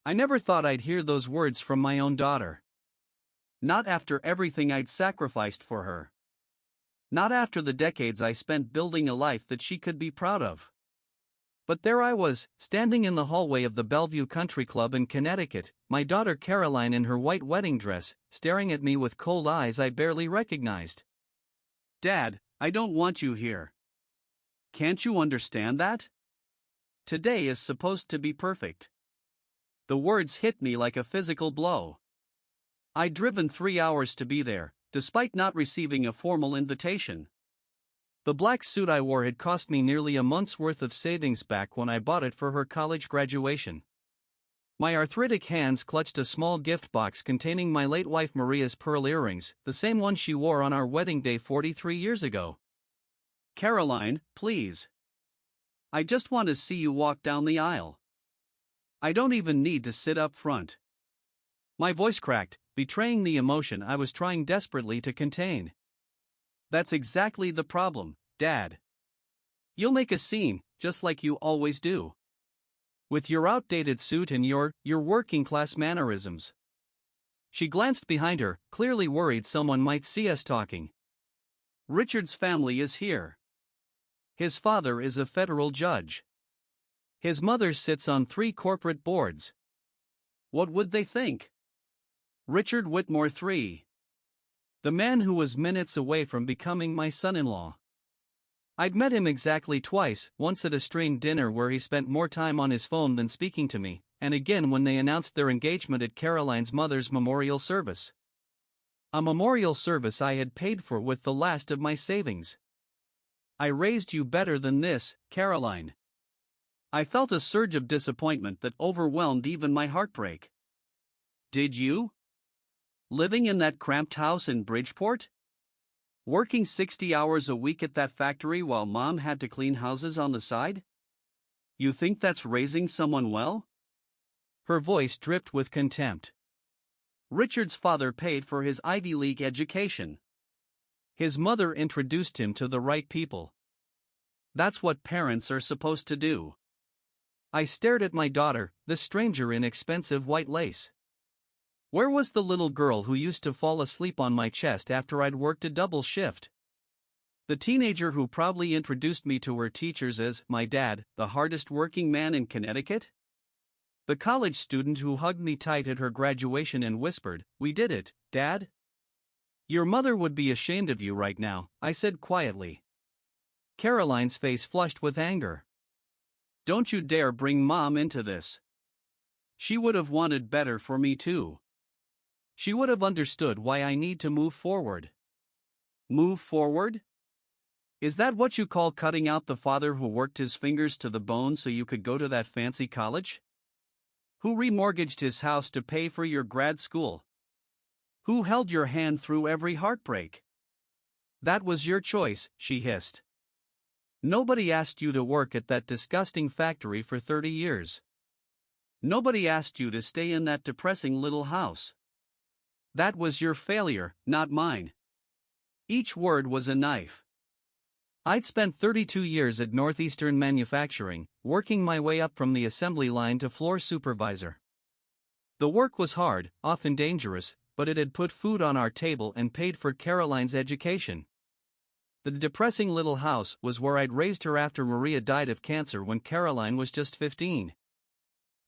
I never thought I'd hear those words from my own daughter. Not after everything I'd sacrificed for her. Not after the decades I spent building a life that she could be proud of. But there I was, standing in the hallway of the Bellevue Country Club in Connecticut, my daughter Caroline in her white wedding dress, staring at me with cold eyes I barely recognized. "Dad, I don't want you here. Can't you understand that? Today is supposed to be perfect." The words hit me like a physical blow. I'd driven 3 hours to be there, despite not receiving a formal invitation. The black suit I wore had cost me nearly a month's worth of savings back when I bought it for her college graduation. My arthritic hands clutched a small gift box containing my late wife Maria's pearl earrings, the same one she wore on our wedding day 43 years ago. "Caroline, please. I just want to see you walk down the aisle. I don't even need to sit up front." My voice cracked, betraying the emotion I was trying desperately to contain. "That's exactly the problem, Dad. You'll make a scene, just like you always do. With your outdated suit and your working class mannerisms." She glanced behind her, clearly worried someone might see us talking. "Richard's family is here. His father is a federal judge. His mother sits on 3 corporate boards. What would they think? Richard Whitmore III. The man who was minutes away from becoming my son-in-law. I'd met him exactly twice, once at a strained dinner where he spent more time on his phone than speaking to me, and again when they announced their engagement at Caroline's mother's memorial service. A memorial service I had paid for with the last of my savings. "I raised you better than this, Caroline." I felt a surge of disappointment that overwhelmed even my heartbreak. "Did you? Living in that cramped house in Bridgeport? Working 60 hours a week at that factory while Mom had to clean houses on the side? You think that's raising someone well?" Her voice dripped with contempt. "Richard's father paid for his Ivy League education. His mother introduced him to the right people. That's what parents are supposed to do." I stared at my daughter, the stranger in expensive white lace. Where was the little girl who used to fall asleep on my chest after I'd worked a double shift? The teenager who proudly introduced me to her teachers as my dad, the hardest working man in Connecticut? The college student who hugged me tight at her graduation and whispered, "We did it, Dad?" "Your mother would be ashamed of you right now," I said quietly. Caroline's face flushed with anger. "Don't you dare bring Mom into this. She would have wanted better for me too. She would have understood why I need to move forward." "Move forward? Is that what you call cutting out the father who worked his fingers to the bone so you could go to that fancy college? Who remortgaged his house to pay for your grad school? Who held your hand through every heartbreak?" "That was your choice," she hissed. "Nobody asked you to work at that disgusting factory for 30 years. Nobody asked you to stay in that depressing little house. That was your failure, not mine." Each word was a knife. I'd spent 32 years at Northeastern Manufacturing, working my way up from the assembly line to floor supervisor. The work was hard, often dangerous, but it had put food on our table and paid for Caroline's education. The depressing little house was where I'd raised her after Maria died of cancer when Caroline was just 15.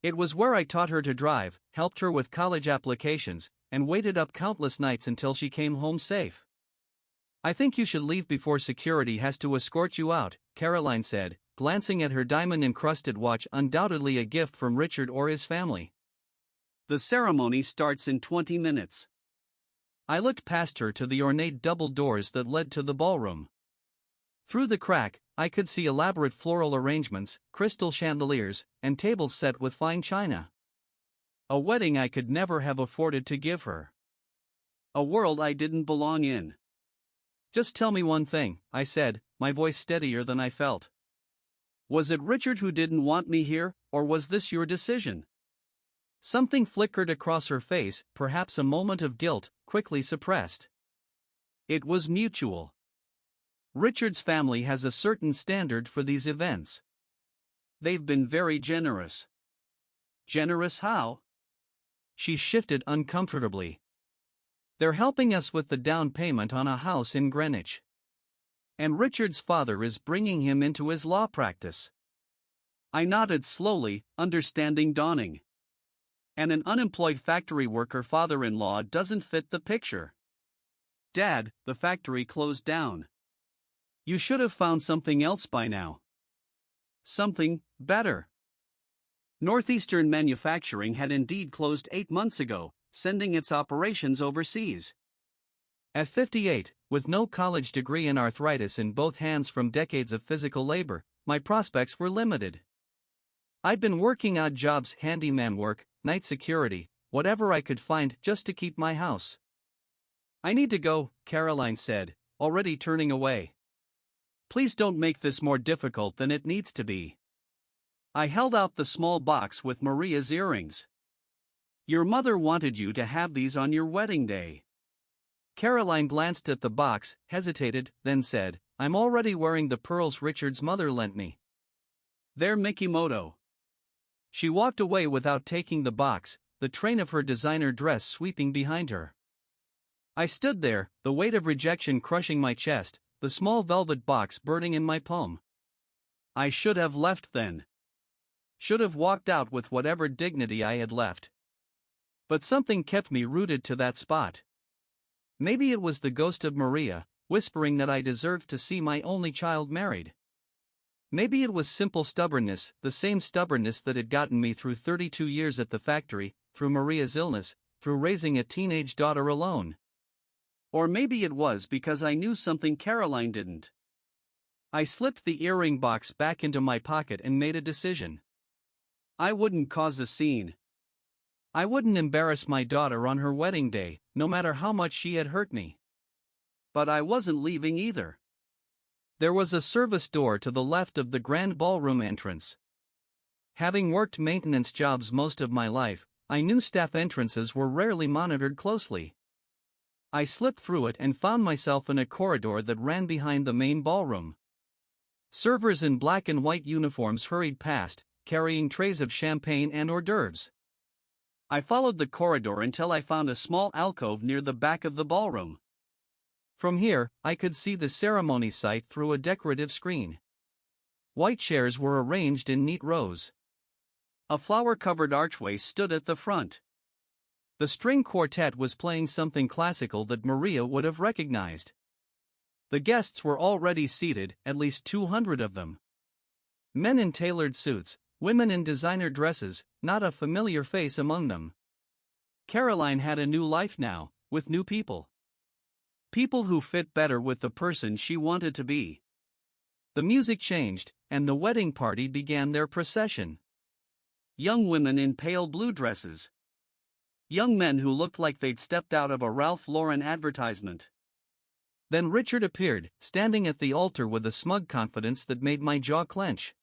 It was where I taught her to drive, helped her with college applications, and waited up countless nights until she came home safe. "I think you should leave before security has to escort you out," Caroline said, glancing at her diamond-encrusted watch, undoubtedly a gift from Richard or his family. "The ceremony starts in 20 minutes. I looked past her to the ornate double doors that led to the ballroom. Through the crack, I could see elaborate floral arrangements, crystal chandeliers, and tables set with fine china. A wedding I could never have afforded to give her. A world I didn't belong in. "Just tell me one thing," I said, my voice steadier than I felt. "Was it Richard who didn't want me here, or was this your decision?" Something flickered across her face, perhaps a moment of guilt, quickly suppressed. "It was mutual. Richard's family has a certain standard for these events. They've been very generous. Generous how? She shifted uncomfortably. They're helping us with the down payment on a house in Greenwich. And Richard's father is bringing him into his law practice. I nodded slowly, understanding dawning. And an unemployed factory worker father-in-law doesn't fit the picture. Dad, the factory closed down. You should have found something else by now. Something better. Northeastern Manufacturing had indeed closed 8 months ago, sending its operations overseas. At 58, with no college degree and arthritis in both hands from decades of physical labor, my prospects were limited. I'd been working odd jobs, handyman work, night security, whatever I could find just to keep my house. I need to go, Caroline said, already turning away. Please don't make this more difficult than it needs to be. I held out the small box with Maria's earrings. Your mother wanted you to have these on your wedding day. Caroline glanced at the box, hesitated, then said, I'm already wearing the pearls Richard's mother lent me. They're Mikimoto. She walked away without taking the box, the train of her designer dress sweeping behind her. I stood there, the weight of rejection crushing my chest, the small velvet box burning in my palm. I should have left then. Should have walked out with whatever dignity I had left. But something kept me rooted to that spot. Maybe it was the ghost of Maria, whispering that I deserved to see my only child married. Maybe it was simple stubbornness, the same stubbornness that had gotten me through 32 years at the factory, through Maria's illness, through raising a teenage daughter alone. Or maybe it was because I knew something Caroline didn't. I slipped the earring box back into my pocket and made a decision. I wouldn't cause a scene. I wouldn't embarrass my daughter on her wedding day, no matter how much she had hurt me. But I wasn't leaving either. There was a service door to the left of the grand ballroom entrance. Having worked maintenance jobs most of my life, I knew staff entrances were rarely monitored closely. I slipped through it and found myself in a corridor that ran behind the main ballroom. Servers in black and white uniforms hurried past, carrying trays of champagne and hors d'oeuvres. I followed the corridor until I found a small alcove near the back of the ballroom. From here, I could see the ceremony site through a decorative screen. White chairs were arranged in neat rows. A flower-covered archway stood at the front. The string quartet was playing something classical that Maria would have recognized. The guests were already seated, at least 200 of them. Men in tailored suits, women in designer dresses, not a familiar face among them. Caroline had a new life now, with new people. People who fit better with the person she wanted to be. The music changed, and the wedding party began their procession. Young women in pale blue dresses. Young men who looked like they'd stepped out of a Ralph Lauren advertisement. Then Richard appeared, standing at the altar with a smug confidence that made my jaw clench.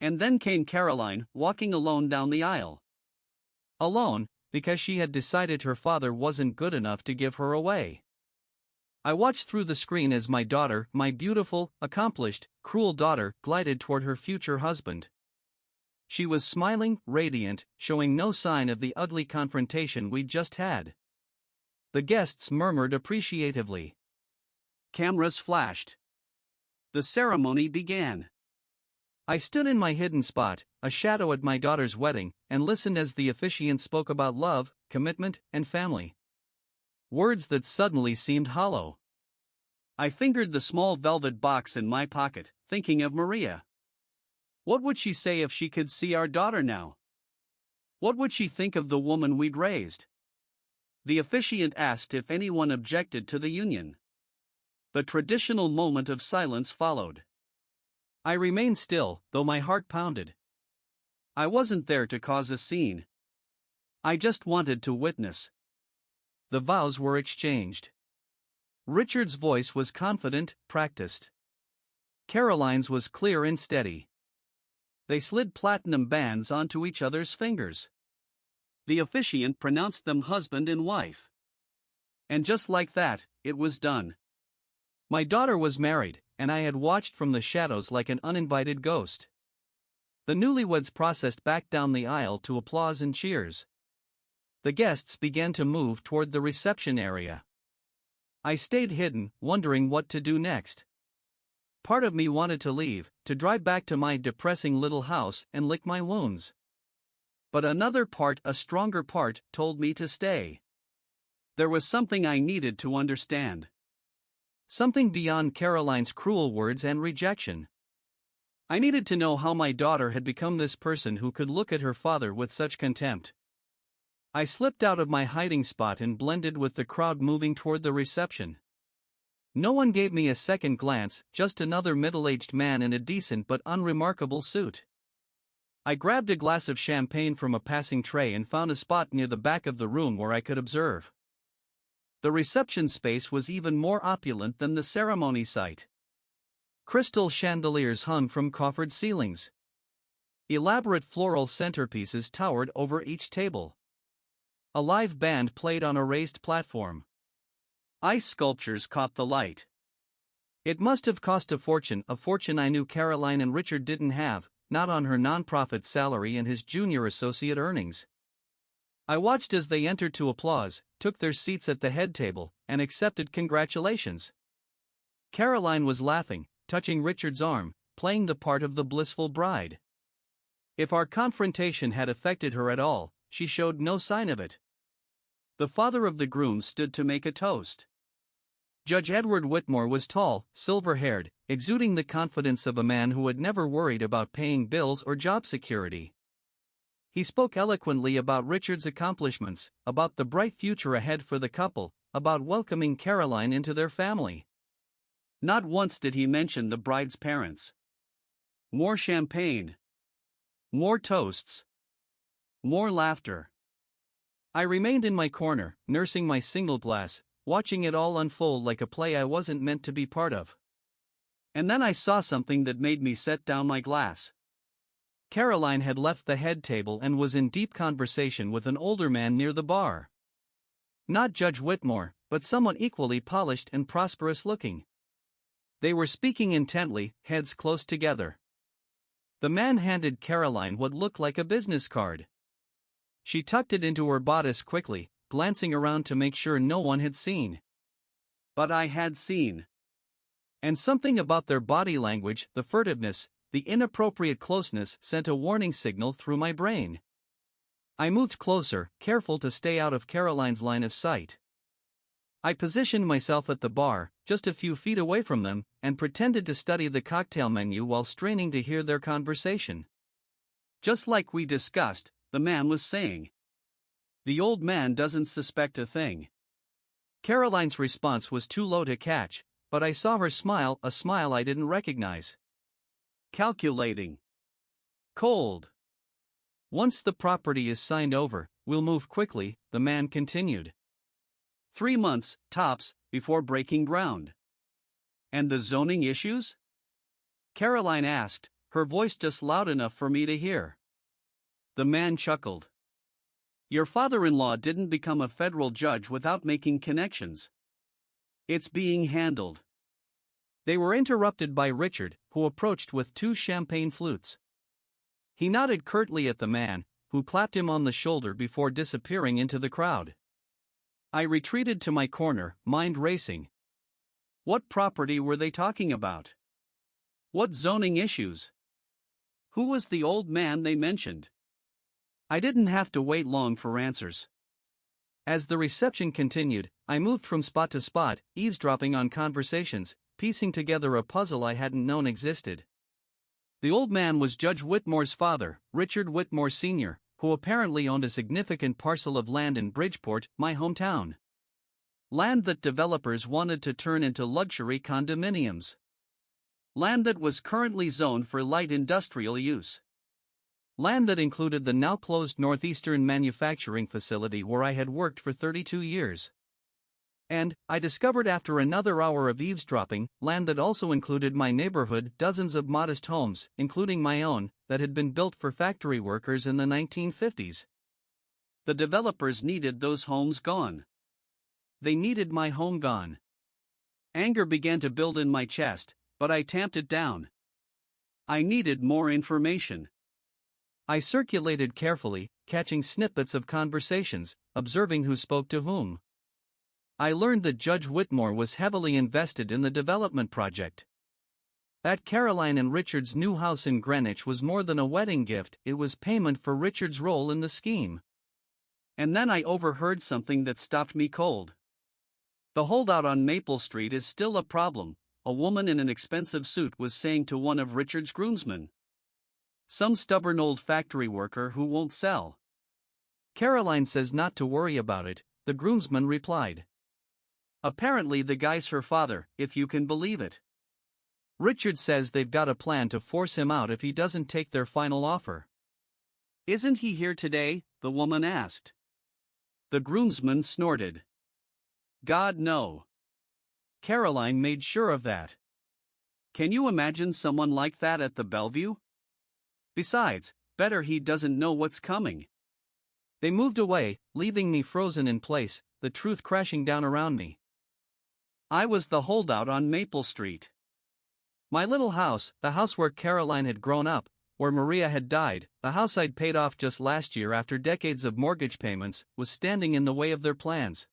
And then came Caroline, walking alone down the aisle. Alone, because she had decided her father wasn't good enough to give her away. I watched through the screen as my daughter, my beautiful, accomplished, cruel daughter, glided toward her future husband. She was smiling, radiant, showing no sign of the ugly confrontation we'd just had. The guests murmured appreciatively. Cameras flashed. The ceremony began. I stood in my hidden spot, a shadow at my daughter's wedding, and listened as the officiant spoke about love, commitment, and family. Words that suddenly seemed hollow. I fingered the small velvet box in my pocket, thinking of Maria. What would she say if she could see our daughter now? What would she think of the woman we'd raised? The officiant asked if anyone objected to the union. The traditional moment of silence followed. I remained still, though my heart pounded. I wasn't there to cause a scene. I just wanted to witness. The vows were exchanged. Richard's voice was confident, practiced. Caroline's was clear and steady. They slid platinum bands onto each other's fingers. The officiant pronounced them husband and wife. And just like that, it was done. My daughter was married, and I had watched from the shadows like an uninvited ghost. The newlyweds processed back down the aisle to applause and cheers. The guests began to move toward the reception area. I stayed hidden, wondering what to do next. Part of me wanted to leave, to drive back to my depressing little house and lick my wounds. But another part, a stronger part, told me to stay. There was something I needed to understand. Something beyond Caroline's cruel words and rejection. I needed to know how my daughter had become this person who could look at her father with such contempt. I slipped out of my hiding spot and blended with the crowd moving toward the reception. No one gave me a second glance, just another middle-aged man in a decent but unremarkable suit. I grabbed a glass of champagne from a passing tray and found a spot near the back of the room where I could observe. The reception space was even more opulent than the ceremony site. Crystal chandeliers hung from coffered ceilings. Elaborate floral centerpieces towered over each table. A live band played on a raised platform. Ice sculptures caught the light. It must have cost a fortune I knew Caroline and Richard didn't have, not on her nonprofit salary and his junior associate earnings. I watched as they entered to applause, took their seats at the head table, and accepted congratulations. Caroline was laughing, touching Richard's arm, playing the part of the blissful bride. If our confrontation had affected her at all, she showed no sign of it. The father of the groom stood to make a toast. Judge Edward Whitmore was tall, silver-haired, exuding the confidence of a man who had never worried about paying bills or job security. He spoke eloquently about Richard's accomplishments, about the bright future ahead for the couple, about welcoming Caroline into their family. Not once did he mention the bride's parents. More champagne. More toasts. More laughter. I remained in my corner, nursing my single glass, watching it all unfold like a play I wasn't meant to be part of. And then I saw something that made me set down my glass. Caroline had left the head table and was in deep conversation with an older man near the bar. Not Judge Whitmore, but someone equally polished and prosperous looking. They were speaking intently, heads close together. The man handed Caroline what looked like a business card. She tucked it into her bodice quickly, glancing around to make sure no one had seen. But I had seen. And something about their body language, the furtiveness, the inappropriate closeness sent a warning signal through my brain. I moved closer, careful to stay out of Caroline's line of sight. I positioned myself at the bar, just a few feet away from them, and pretended to study the cocktail menu while straining to hear their conversation. Just like we discussed, the man was saying. The old man doesn't suspect a thing. Caroline's response was too low to catch, but I saw her smile, a smile I didn't recognize. Calculating. Cold. Once the property is signed over, we'll move quickly, the man continued. 3 months, tops, before breaking ground. And the zoning issues? Caroline asked, her voice just loud enough for me to hear. The man chuckled. Your father-in-law didn't become a federal judge without making connections. It's being handled. They were interrupted by Richard, who approached with 2 champagne flutes. He nodded curtly at the man, who clapped him on the shoulder before disappearing into the crowd. I retreated to my corner, mind racing. What property were they talking about? What zoning issues? Who was the old man they mentioned? I didn't have to wait long for answers. As the reception continued, I moved from spot to spot, eavesdropping on conversations, piecing together a puzzle I hadn't known existed. The old man was Judge Whitmore's father, Richard Whitmore Sr., who apparently owned a significant parcel of land in Bridgeport, my hometown. Land that developers wanted to turn into luxury condominiums. Land that was currently zoned for light industrial use. Land that included the now-closed Northeastern manufacturing facility where I had worked for 32 years. And, I discovered after another hour of eavesdropping, land that also included my neighborhood, dozens of modest homes, including my own, that had been built for factory workers in the 1950s. The developers needed those homes gone. They needed my home gone. Anger began to build in my chest, but I tamped it down. I needed more information. I circulated carefully, catching snippets of conversations, observing who spoke to whom. I learned that Judge Whitmore was heavily invested in the development project. That Caroline and Richard's new house in Greenwich was more than a wedding gift, it was payment for Richard's role in the scheme. And then I overheard something that stopped me cold. The holdout on Maple Street is still a problem, a woman in an expensive suit was saying to one of Richard's groomsmen. Some stubborn old factory worker who won't sell. Caroline says not to worry about it, the groomsman replied. Apparently the guy's her father, if you can believe it. Richard says they've got a plan to force him out if he doesn't take their final offer. Isn't he here today? The woman asked. The groomsman snorted. God, no. Caroline made sure of that. Can you imagine someone like that at the Bellevue? Besides, better he doesn't know what's coming. They moved away, leaving me frozen in place, the truth crashing down around me. I was the holdout on Maple Street. My little house, the house where Caroline had grown up, where Maria had died, the house I'd paid off just last year after decades of mortgage payments, was standing in the way of their plans.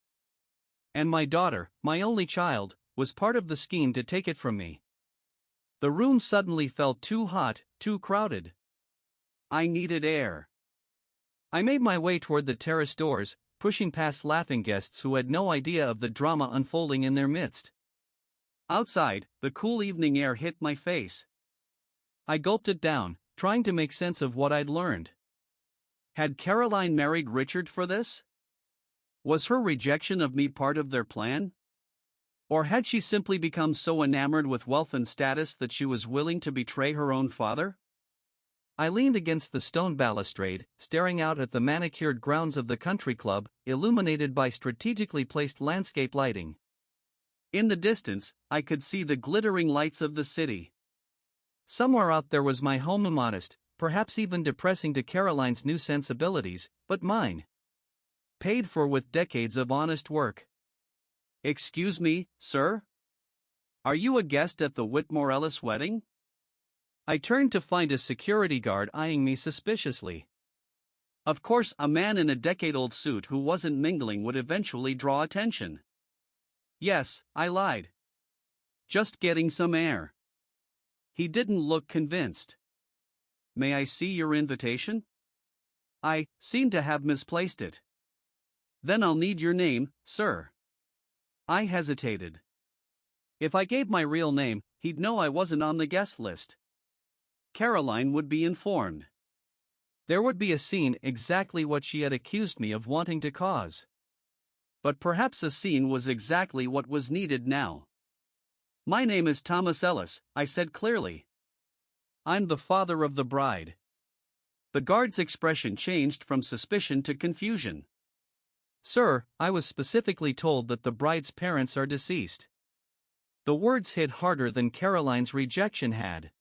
And my daughter, my only child, was part of the scheme to take it from me. The room suddenly felt too hot, too crowded. I needed air. I made my way toward the terrace doors, pushing past laughing guests who had no idea of the drama unfolding in their midst. Outside, the cool evening air hit my face. I gulped it down, trying to make sense of what I'd learned. Had Caroline married Richard for this? Was her rejection of me part of their plan? Or had she simply become so enamored with wealth and status that she was willing to betray her own father? I leaned against the stone balustrade, staring out at the manicured grounds of the country club, illuminated by strategically placed landscape lighting. In the distance, I could see the glittering lights of the city. Somewhere out there was my home, immodest, perhaps even depressing to Caroline's new sensibilities, but mine. Paid for with decades of honest work. Excuse me, sir? Are you a guest at the Whitmore Ellis wedding? I turned to find a security guard eyeing me suspiciously. Of course, a man in a decade-old suit who wasn't mingling would eventually draw attention. Yes, I lied. Just getting some air. He didn't look convinced. May I see your invitation? I seem to have misplaced it. Then I'll need your name, sir. I hesitated. If I gave my real name, he'd know I wasn't on the guest list. Caroline would be informed. There would be a scene, exactly what she had accused me of wanting to cause. But perhaps a scene was exactly what was needed now. My name is Thomas Ellis, I said clearly. I'm the father of the bride. The guard's expression changed from suspicion to confusion. Sir, I was specifically told that the bride's parents are deceased. The words hit harder than Caroline's rejection had.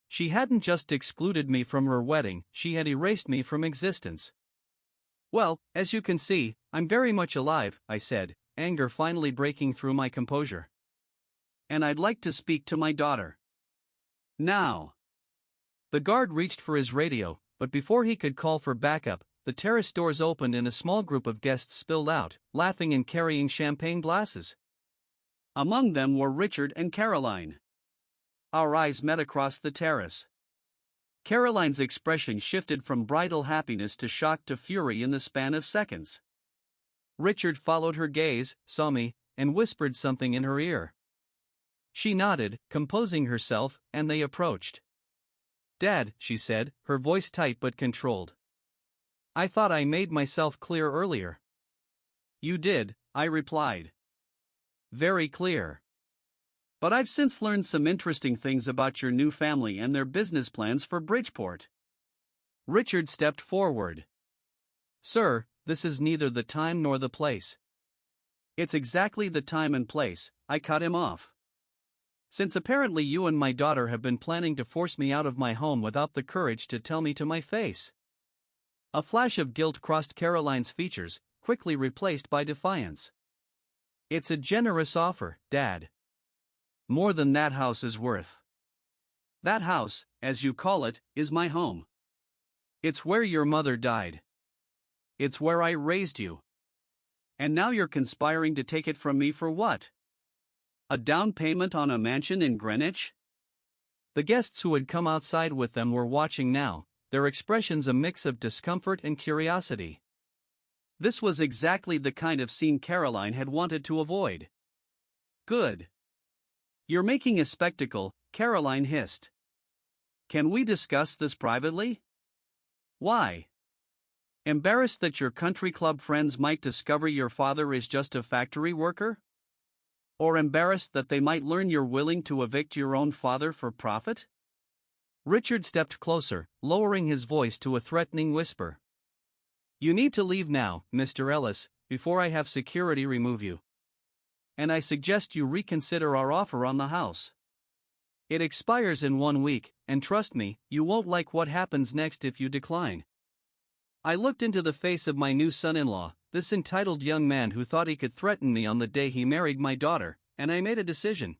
She hadn't just excluded me from her wedding, she had erased me from existence. Well, as you can see, I'm very much alive, I said, anger finally breaking through my composure. And I'd like to speak to my daughter. Now. The guard reached for his radio, but before he could call for backup, the terrace doors opened and a small group of guests spilled out, laughing and carrying champagne glasses. Among them were Richard and Caroline. Our eyes met across the terrace. Caroline's expression shifted from bridal happiness to shock to fury in the span of seconds. Richard followed her gaze, saw me, and whispered something in her ear. She nodded, composing herself, and they approached. Dad, she said, her voice tight but controlled. I thought I made myself clear earlier. You did, I replied. Very clear. But I've since learned some interesting things about your new family and their business plans for Bridgeport. Richard stepped forward. Sir, this is neither the time nor the place. It's exactly the time and place, I cut him off. Since apparently you and my daughter have been planning to force me out of my home without the courage to tell me to my face. A flash of guilt crossed Caroline's features, quickly replaced by defiance. It's a generous offer, Dad. More than that house is worth. That house, as you call it, is my home. It's where your mother died. It's where I raised you. And now you're conspiring to take it from me for what? A down payment on a mansion in Greenwich? The guests who had come outside with them were watching now, their expressions a mix of discomfort and curiosity. This was exactly the kind of scene Caroline had wanted to avoid. Good. You're making a spectacle, Caroline hissed. Can we discuss this privately? Why? Embarrassed that your country club friends might discover your father is just a factory worker? Or embarrassed that they might learn you're willing to evict your own father for profit? Richard stepped closer, lowering his voice to a threatening whisper. You need to leave now, Mr. Ellis, before I have security remove you. And I suggest you reconsider our offer on the house. It expires in 1 week, and trust me, you won't like what happens next if you decline. I looked into the face of my new son-in-law, this entitled young man who thought he could threaten me on the day he married my daughter, and I made a decision.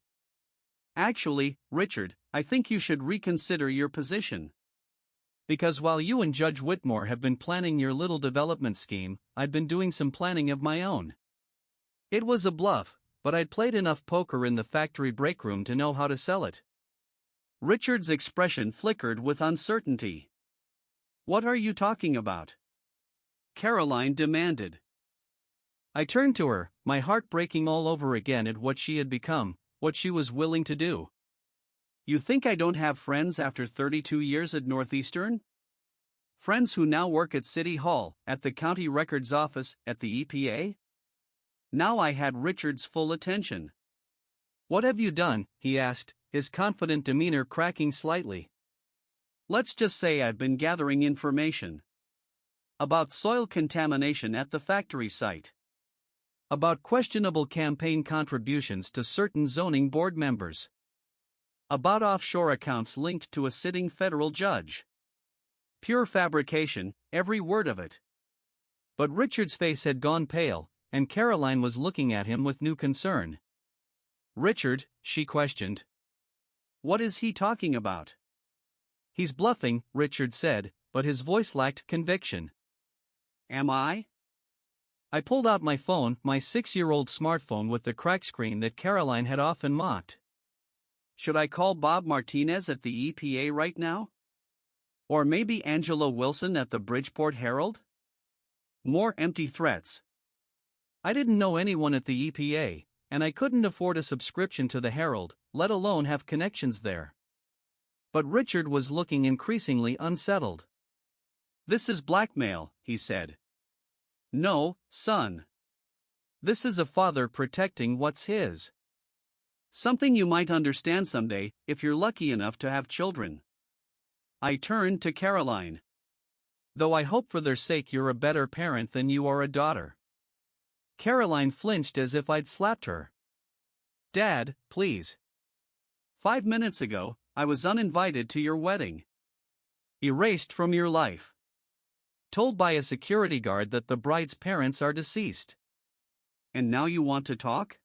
Actually, Richard, I think you should reconsider your position. Because while you and Judge Whitmore have been planning your little development scheme, I'd been doing some planning of my own. It was a bluff, but I'd played enough poker in the factory break room to know how to sell it. Richard's expression flickered with uncertainty. What are you talking about? Caroline demanded. I turned to her, my heart breaking all over again at what she had become, what she was willing to do. You think I don't have friends after 32 years at Northeastern? Friends who now work at City Hall, at the county records office, at the EPA? Now I had Richard's full attention. What have you done? He asked, his confident demeanor cracking slightly. Let's just say I've been gathering information. About soil contamination at the factory site. About questionable campaign contributions to certain zoning board members. About offshore accounts linked to a sitting federal judge. Pure fabrication, every word of it. But Richard's face had gone pale, and Caroline was looking at him with new concern. Richard, she questioned. What is he talking about? He's bluffing, Richard said, but his voice lacked conviction. Am I? I pulled out my phone, my 6-year-old smartphone with the crack screen that Caroline had often mocked. Should I call Bob Martinez at the EPA right now? Or maybe Angela Wilson at the Bridgeport Herald? More empty threats. I didn't know anyone at the EPA, and I couldn't afford a subscription to the Herald, let alone have connections there. But Richard was looking increasingly unsettled. This is blackmail, he said. No, son. This is a father protecting what's his. Something you might understand someday, if you're lucky enough to have children. I turned to Caroline. Though I hope for their sake you're a better parent than you are a daughter. Caroline flinched as if I'd slapped her. Dad, please. 5 minutes ago, I was uninvited to your wedding. Erased from your life. Told by a security guard that the bride's parents are deceased. And now you want to talk?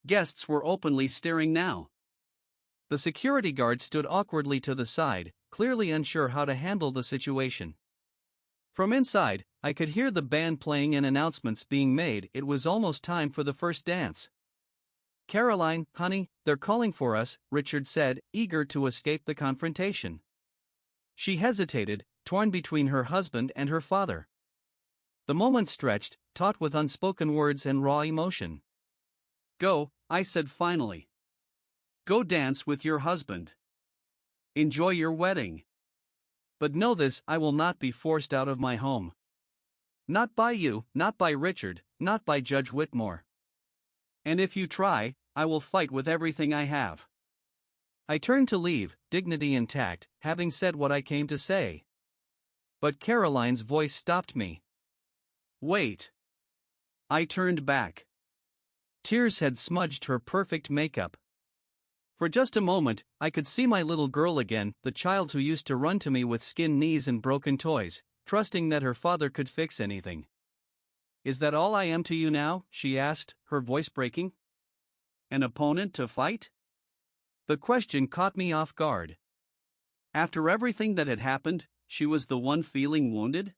Guests were openly staring now. The security guard stood awkwardly to the side, clearly unsure how to handle the situation. From inside, I could hear the band playing and announcements being made. It was almost time for the first dance. Caroline, honey, they're calling for us, Richard said, eager to escape the confrontation. She hesitated, torn between her husband and her father. The moment stretched, taut with unspoken words and raw emotion. Go, I said finally. Go dance with your husband. Enjoy your wedding. But know this, I will not be forced out of my home. Not by you, not by Richard, not by Judge Whitmore. And if you try, I will fight with everything I have. I turned to leave, dignity intact, having said what I came to say. But Caroline's voice stopped me. Wait. I turned back. Tears had smudged her perfect makeup. For just a moment, I could see my little girl again, the child who used to run to me with skinned knees and broken toys, trusting that her father could fix anything. Is that all I am to you now? She asked, her voice breaking. An opponent to fight? The question caught me off guard. After everything that had happened, she was the one feeling wounded?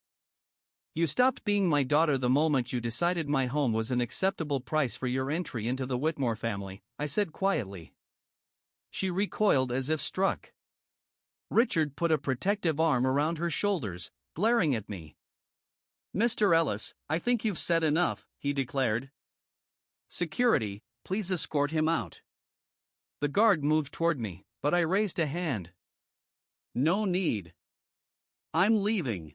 You stopped being my daughter the moment you decided my home was an acceptable price for your entry into the Whitmore family, I said quietly. She recoiled as if struck. Richard put a protective arm around her shoulders, glaring at me. Mr. Ellis, I think you've said enough, he declared. Security, please escort him out. The guard moved toward me, but I raised a hand. No need. I'm leaving.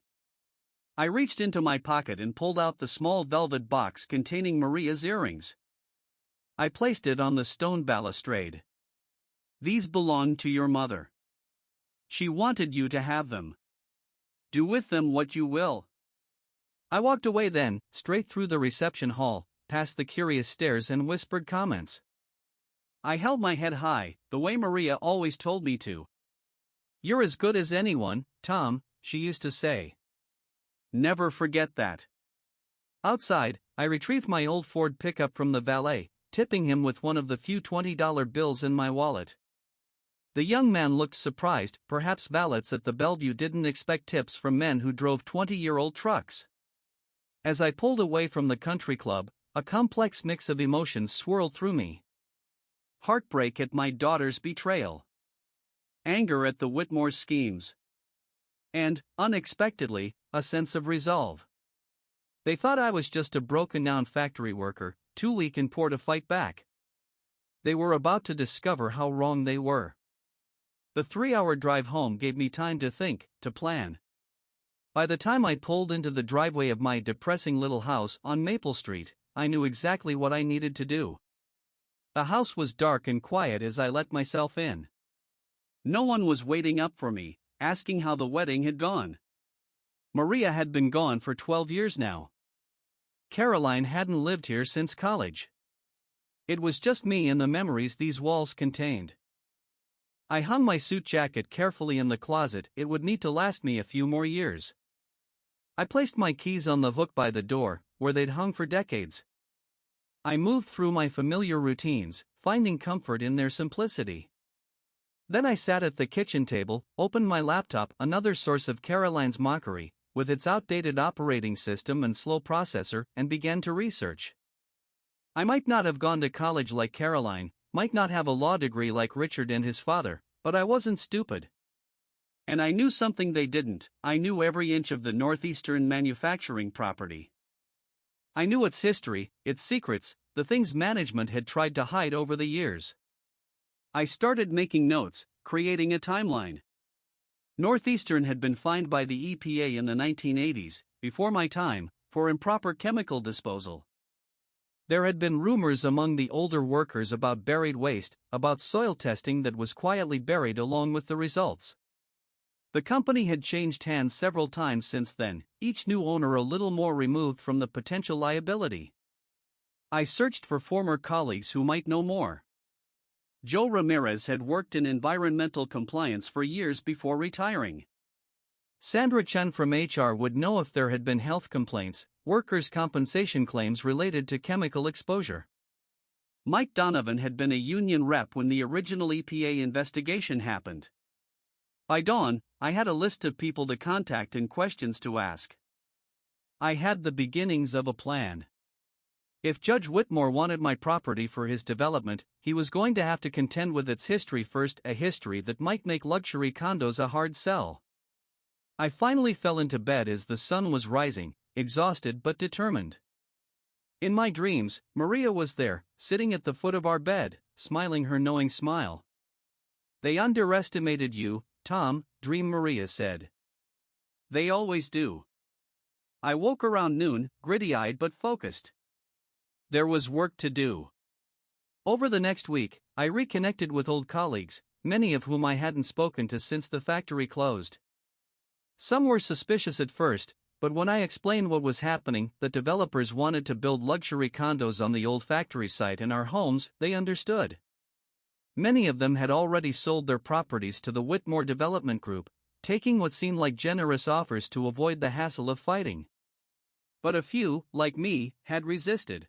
I reached into my pocket and pulled out the small velvet box containing Maria's earrings. I placed it on the stone balustrade. These belong to your mother. She wanted you to have them. Do with them what you will. I walked away then, straight through the reception hall, past the curious stares and whispered comments. I held my head high, the way Maria always told me to. You're as good as anyone, Tom, she used to say. Never forget that. Outside, I retrieved my old Ford pickup from the valet, tipping him with one of the few $20 bills in my wallet. The young man looked surprised, perhaps valets at the Bellevue didn't expect tips from men who drove 20-year-old trucks. As I pulled away from the country club, a complex mix of emotions swirled through me. Heartbreak at my daughter's betrayal. Anger at the Whitmore schemes. And, unexpectedly, a sense of resolve. They thought I was just a broken-down factory worker, too weak and poor to fight back. They were about to discover how wrong they were. The 3-hour drive home gave me time to think, to plan. By the time I pulled into the driveway of my depressing little house on Maple Street, I knew exactly what I needed to do. The house was dark and quiet as I let myself in. No one was waiting up for me, asking how the wedding had gone. Maria had been gone for 12 years now. Caroline hadn't lived here since college. It was just me and the memories these walls contained. I hung my suit jacket carefully in the closet, it would need to last me a few more years. I placed my keys on the hook by the door, where they'd hung for decades. I moved through my familiar routines, finding comfort in their simplicity. Then I sat at the kitchen table, opened my laptop, another source of Caroline's mockery, with its outdated operating system and slow processor, and began to research. I might not have gone to college like Caroline, might not have a law degree like Richard and his father, but I wasn't stupid. And I knew something they didn't. I knew every inch of the Northeastern manufacturing property. I knew its history, its secrets, the things management had tried to hide over the years. I started making notes, creating a timeline. Northeastern had been fined by the EPA in the 1980s, before my time, for improper chemical disposal. There had been rumors among the older workers about buried waste, about soil testing that was quietly buried along with the results. The company had changed hands several times since then, each new owner a little more removed from the potential liability. I searched for former colleagues who might know more. Joe Ramirez had worked in environmental compliance for years before retiring. Sandra Chen from HR would know if there had been health complaints, workers' compensation claims related to chemical exposure. Mike Donovan had been a union rep when the original EPA investigation happened. By dawn, I had a list of people to contact and questions to ask. I had the beginnings of a plan. If Judge Whitmore wanted my property for his development, he was going to have to contend with its history first, a history that might make luxury condos a hard sell. I finally fell into bed as the sun was rising, exhausted but determined. In my dreams, Maria was there, sitting at the foot of our bed, smiling her knowing smile. They underestimated you, Tom, Dream Maria said. They always do. I woke around noon, gritty-eyed but focused. There was work to do. Over the next week, I reconnected with old colleagues, many of whom I hadn't spoken to since the factory closed. Some were suspicious at first, but when I explained what was happening, that developers wanted to build luxury condos on the old factory site and our homes, they understood. Many of them had already sold their properties to the Whitmore Development Group, taking what seemed like generous offers to avoid the hassle of fighting. But a few, like me, had resisted.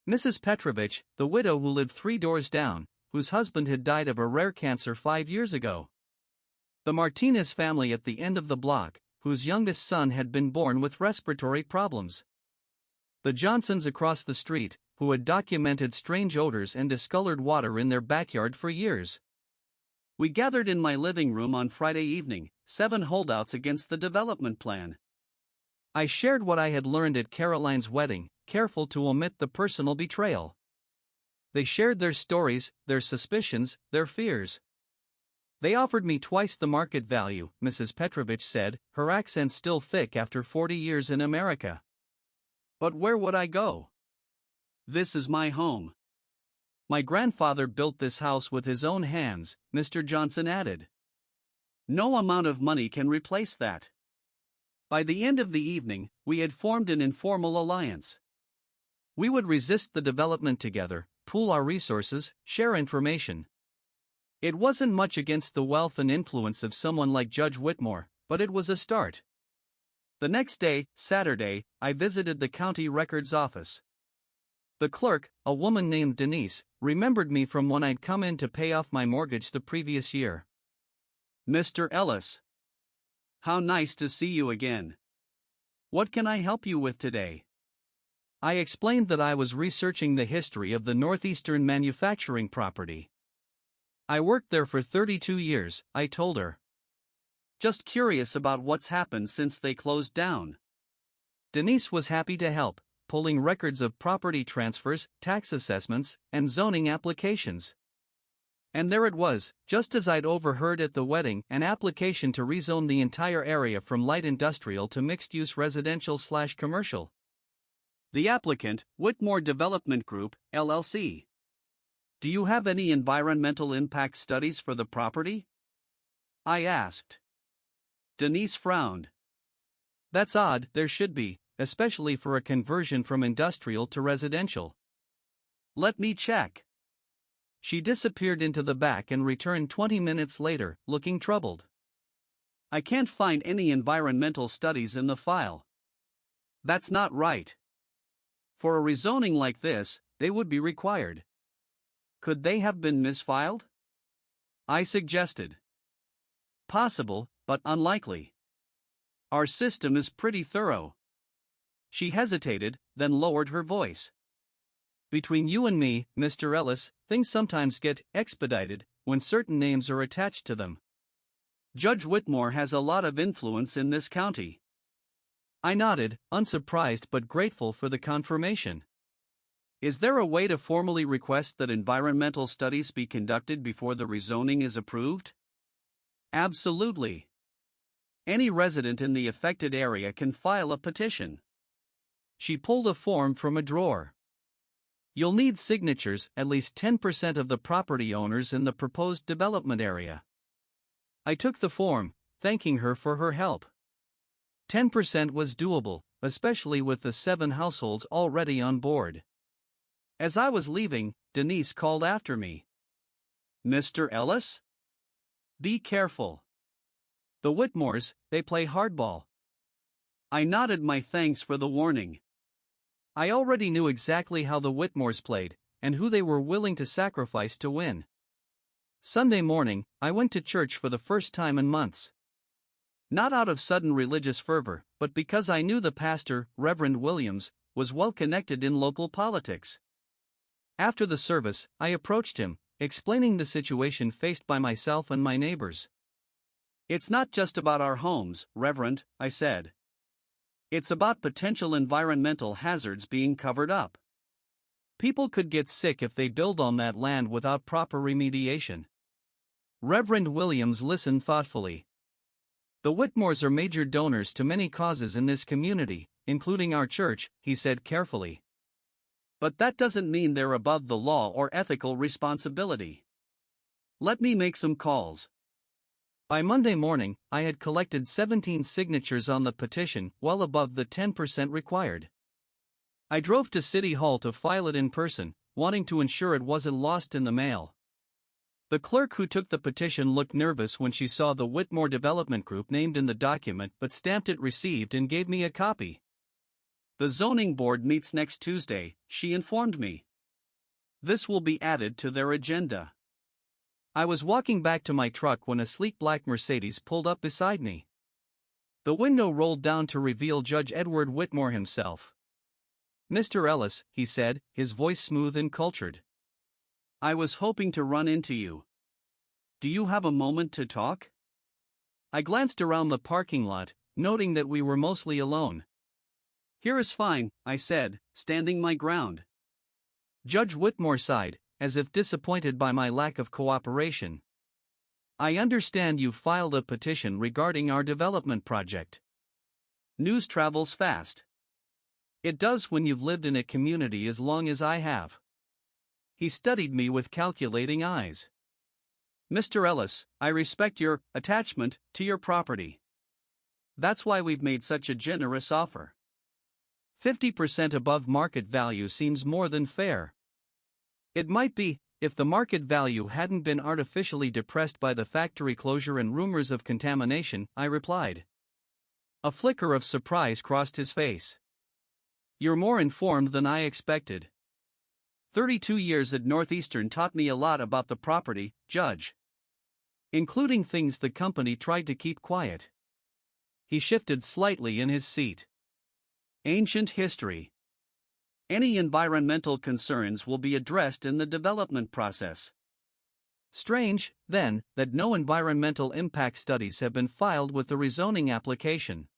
Mrs. Petrovich, the widow who lived 3 doors down, whose husband had died of a rare cancer 5 years ago. The Martinez family at the end of the block, whose youngest son had been born with respiratory problems. The Johnsons across the street, who had documented strange odors and discolored water in their backyard for years. We gathered in my living room on Friday evening, 7 holdouts against the development plan. I shared what I had learned at Caroline's wedding, careful to omit the personal betrayal. They shared their stories, their suspicions, their fears. They offered me twice the market value, Mrs. Petrovich said, her accent still thick after 40 years in America. But where would I go? This is my home. My grandfather built this house with his own hands, Mr. Johnson added. No amount of money can replace that. By the end of the evening, we had formed an informal alliance. We would resist the development together, pool our resources, share information. It wasn't much against the wealth and influence of someone like Judge Whitmore, but it was a start. The next day, Saturday, I visited the county records office. The clerk, a woman named Denise, remembered me from when I'd come in to pay off my mortgage the previous year. Mr. Ellis. How nice to see you again. What can I help you with today? I explained that I was researching the history of the Northeastern manufacturing property. I worked there for 32 years, I told her. Just curious about what's happened since they closed down. Denise was happy to help, pulling records of property transfers, tax assessments, and zoning applications. And there it was, just as I'd overheard at the wedding, an application to rezone the entire area from light industrial to mixed-use residential/commercial. The applicant, Whitmore Development Group, LLC. Do you have any environmental impact studies for the property? I asked. Denise frowned. That's odd, there should be, especially for a conversion from industrial to residential. Let me check. She disappeared into the back and returned 20 minutes later, looking troubled. I can't find any environmental studies in the file. That's not right. For a rezoning like this, they would be required. Could they have been misfiled? I suggested. Possible, but unlikely. Our system is pretty thorough. She hesitated, then lowered her voice. Between you and me, Mr. Ellis, things sometimes get expedited when certain names are attached to them. Judge Whitmore has a lot of influence in this county. I nodded, unsurprised but grateful for the confirmation. Is there a way to formally request that environmental studies be conducted before the rezoning is approved? Absolutely. Any resident in the affected area can file a petition. She pulled a form from a drawer. You'll need signatures, at least 10% of the property owners in the proposed development area. I took the form, thanking her for her help. 10% was doable, especially with the 7 households already on board. As I was leaving, Denise called after me. Mr. Ellis? Be careful. The Whitmores, they play hardball. I nodded my thanks for the warning. I already knew exactly how the Whitmores played, and who they were willing to sacrifice to win. Sunday morning, I went to church for the first time in months. Not out of sudden religious fervor, but because I knew the pastor, Reverend Williams, was well connected in local politics. After the service, I approached him, explaining the situation faced by myself and my neighbors. It's not just about our homes, Reverend, I said. It's about potential environmental hazards being covered up. People could get sick if they build on that land without proper remediation. Reverend Williams listened thoughtfully. The Whitmores are major donors to many causes in this community, including our church, he said carefully. But that doesn't mean they're above the law or ethical responsibility. Let me make some calls. By Monday morning, I had collected 17 signatures on the petition, well above the 10% required. I drove to City Hall to file it in person, wanting to ensure it wasn't lost in the mail. The clerk who took the petition looked nervous when she saw the Whitmore Development Group named in the document but stamped it received and gave me a copy. The zoning board meets next Tuesday, she informed me. This will be added to their agenda. I was walking back to my truck when a sleek black Mercedes pulled up beside me. The window rolled down to reveal Judge Edward Whitmore himself. "Mr. Ellis," he said, his voice smooth and cultured. "I was hoping to run into you. Do you have a moment to talk?" I glanced around the parking lot, noting that we were mostly alone. "Here is fine," I said, standing my ground. Judge Whitmore sighed, as if disappointed by my lack of cooperation. "I understand you filed a petition regarding our development project. News travels fast. It does when you've lived in a community as long as I have." He studied me with calculating eyes. "Mr. Ellis, I respect your attachment to your property. That's why we've made such a generous offer. 50% above market value seems more than fair." "It might be, if the market value hadn't been artificially depressed by the factory closure and rumors of contamination," I replied. A flicker of surprise crossed his face. "You're more informed than I expected." 32 years at Northeastern taught me a lot about the property, Judge. Including things the company tried to keep quiet. He shifted slightly in his seat. "Ancient history. Any environmental concerns will be addressed in the development process." Strange, then, that no environmental impact studies have been filed with the rezoning application.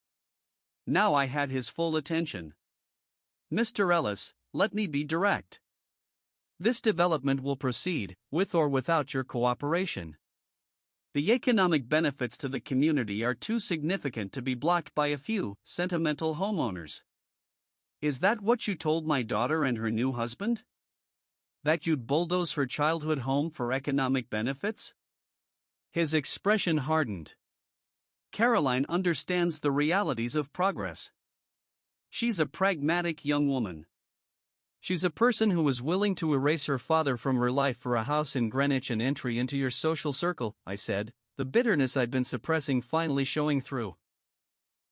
Now I had his full attention. "Mr. Ellis, let me be direct. This development will proceed, with or without your cooperation. The economic benefits to the community are too significant to be blocked by a few sentimental homeowners." "Is that what you told my daughter and her new husband? That you'd bulldoze her childhood home for economic benefits?" His expression hardened. "Caroline understands the realities of progress. She's a pragmatic young woman. She's a person who was willing to erase her father from her life for a house in Greenwich and entry into your social circle," I said, the bitterness I'd been suppressing finally showing through.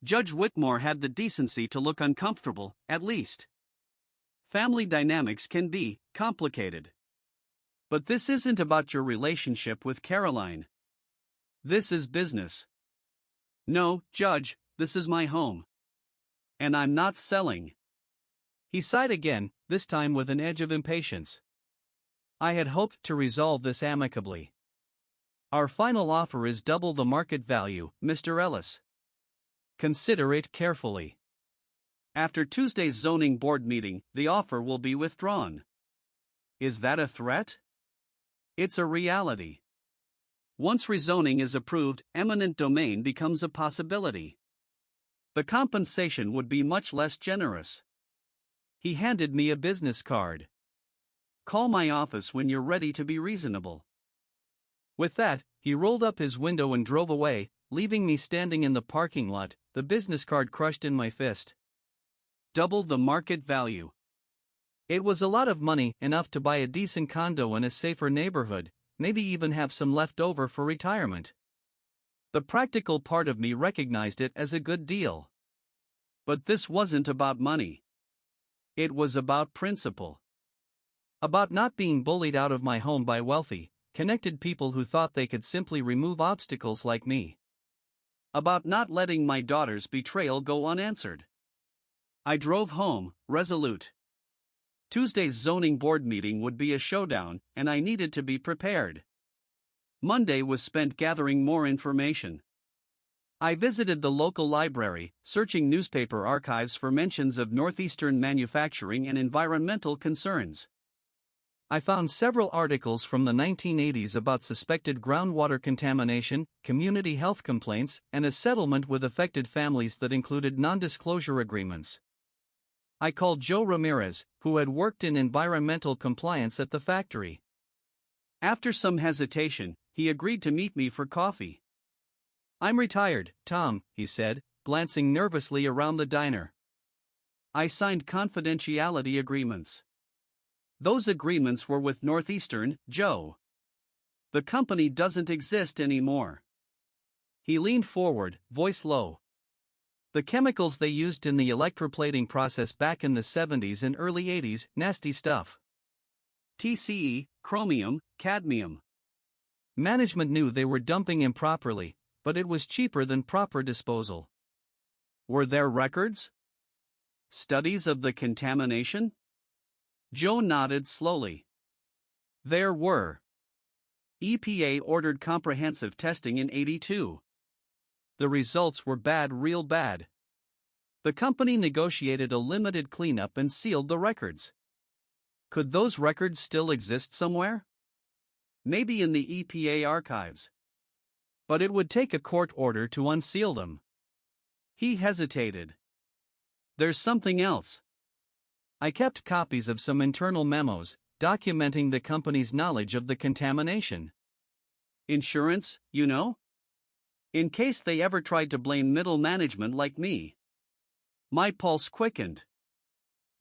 Judge Whitmore had the decency to look uncomfortable, at least. Family dynamics can be complicated. "But this isn't about your relationship with Caroline. This is business." "No, Judge, this is my home. And I'm not selling." He sighed again, this time with an edge of impatience. "I had hoped to resolve this amicably. Our final offer is double the market value, Mr. Ellis. Consider it carefully. After Tuesday's zoning board meeting, the offer will be withdrawn." "Is that a threat?" "It's a reality. Once rezoning is approved, eminent domain becomes a possibility. The compensation would be much less generous." He handed me a business card. "Call my office when you're ready to be reasonable." With that, he rolled up his window and drove away, leaving me standing in the parking lot, the business card crushed in my fist. Double the market value. It was a lot of money, enough to buy a decent condo in a safer neighborhood, maybe even have some left over for retirement. The practical part of me recognized it as a good deal. But this wasn't about money. It was about principle. About not being bullied out of my home by wealthy, connected people who thought they could simply remove obstacles like me. About not letting my daughter's betrayal go unanswered. I drove home, resolute. Tuesday's zoning board meeting would be a showdown, and I needed to be prepared. Monday was spent gathering more information. I visited the local library, searching newspaper archives for mentions of Northeastern manufacturing and environmental concerns. I found several articles from the 1980s about suspected groundwater contamination, community health complaints, and a settlement with affected families that included non-disclosure agreements. I called Joe Ramirez, who had worked in environmental compliance at the factory. After some hesitation, he agreed to meet me for coffee. "I'm retired, Tom," he said, glancing nervously around the diner. "I signed confidentiality agreements." "Those agreements were with Northeastern, Joe. The company doesn't exist anymore." He leaned forward, voice low. "The chemicals they used in the electroplating process back in the 70s and early 80s, nasty stuff. TCE, chromium, cadmium. Management knew they were dumping improperly, but it was cheaper than proper disposal. Were there records? Studies of the contamination? Joe nodded slowly. There were. EPA ordered comprehensive testing in '82. The results were bad, real bad. The company negotiated a limited cleanup and sealed the records. Could those records still exist somewhere? Maybe in the EPA archives. But it would take a court order to unseal them. He hesitated. There's something else. I kept copies of some internal memos, documenting the company's knowledge of the contamination. Insurance, you know? In case they ever tried to blame middle management like me. My pulse quickened.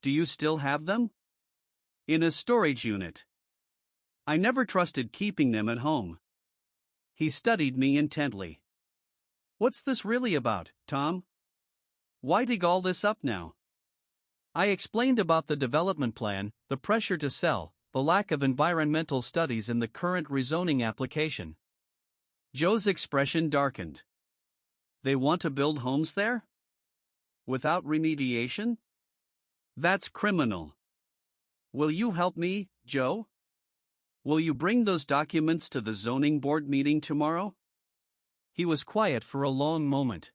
Do you still have them? In a storage unit. I never trusted keeping them at home. He studied me intently. What's this really about, Tom? Why dig all this up now? I explained about the development plan, the pressure to sell, the lack of environmental studies in the current rezoning application. Joe's expression darkened. They want to build homes there? Without remediation? That's criminal. Will you help me, Joe? Will you bring those documents to the zoning board meeting tomorrow? He was quiet for a long moment.